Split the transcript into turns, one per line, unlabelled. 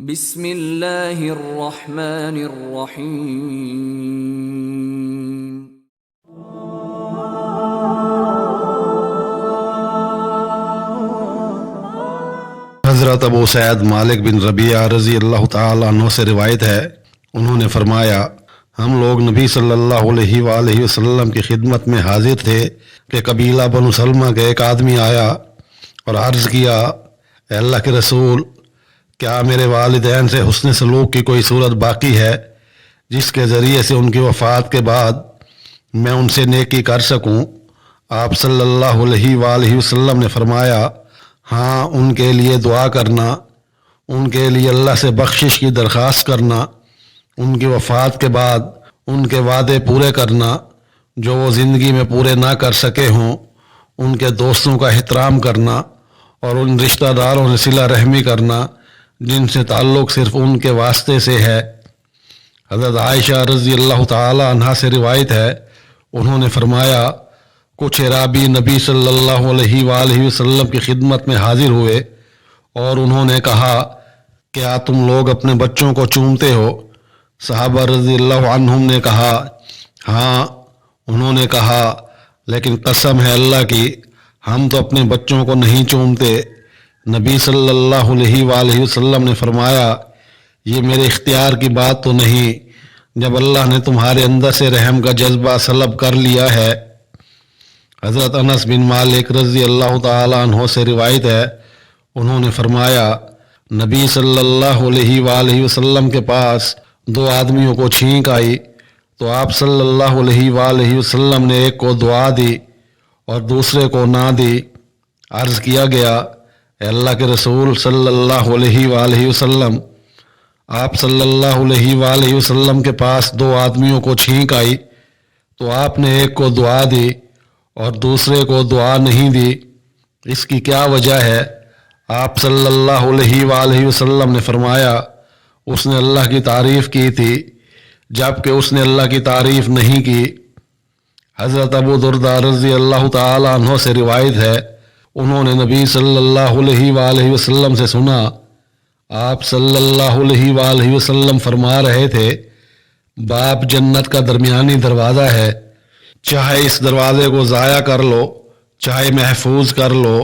بسم اللہ الرحمن الرحیم۔
حضرت ابو سعید مالک بن ربیعہ رضی اللہ تعالیٰ عنہ سے روایت ہے، انہوں نے فرمایا ہم لوگ نبی صلی اللہ علیہ وآلہ وسلم کی خدمت میں حاضر تھے کہ قبیلہ بنو سلمہ کا ایک آدمی آیا اور عرض کیا، اے اللہ کے رسول، کیا میرے والدین سے حسن سلوک کی کوئی صورت باقی ہے جس کے ذریعے سے ان کی وفات کے بعد میں ان سے نیکی کر سکوں؟ آپ صلی اللہ علیہ وآلہ وسلم نے فرمایا، ہاں، ان کے لیے دعا کرنا، ان کے لیے اللہ سے بخشش کی درخواست کرنا، ان کی وفات کے بعد ان کے وعدے پورے کرنا جو وہ زندگی میں پورے نہ کر سکے ہوں، ان کے دوستوں کا احترام کرنا اور ان رشتہ داروں سے صلہ رحمی کرنا جن سے تعلق صرف ان کے واسطے سے ہے۔ حضرت عائشہ رضی اللہ تعالی عنہا سے روایت ہے، انہوں نے فرمایا کچھ اعرابی نبی صلی اللہ علیہ وآلہ وسلم کی خدمت میں حاضر ہوئے اور انہوں نے کہا، کیا تم لوگ اپنے بچوں کو چومتے ہو؟ صحابہ رضی اللہ عنہم نے کہا، ہاں۔ انہوں نے کہا، لیکن قسم ہے اللہ کی، ہم تو اپنے بچوں کو نہیں چومتے۔ نبی صلی اللہ علیہ وآلہ وسلم نے فرمایا، یہ میرے اختیار کی بات تو نہیں، جب اللہ نے تمہارے اندر سے رحم کا جذبہ سلب کر لیا ہے۔ حضرت انس بن مالک رضی اللہ تعالیٰ عنہ سے روایت ہے، انہوں نے فرمایا نبی صلی اللہ علیہ وآلہ وسلم کے پاس دو آدمیوں کو چھینک آئی تو آپ صلی اللہ علیہ وآلہ وسلم نے ایک کو دعا دی اور دوسرے کو نہ دی۔ عرض کیا گیا، اے اللہ کے رسول صلی اللہ علیہ وآلہ وسلم، آپ صلی اللہ علیہ وآلہ وسلم کے پاس دو آدمیوں کو چھینک آئی تو آپ نے ایک کو دعا دی اور دوسرے کو دعا نہیں دی، اس کی کیا وجہ ہے؟ آپ صلی اللہ علیہ وآلہ وسلم نے فرمایا، اس نے اللہ کی تعریف کی تھی جبکہ اس نے اللہ کی تعریف نہیں کی۔ حضرت ابو درداء رضی اللہ تعالی عنہ سے روایت ہے، انہوں نے نبی صلی اللہ علیہ وآلہ وسلم سے سنا، آپ صلی اللہ علیہ وآلہ وسلم فرما رہے تھے، باب جنت کا درمیانی دروازہ ہے، چاہے اس دروازے کو ضائع کر لو چاہے محفوظ کر لو۔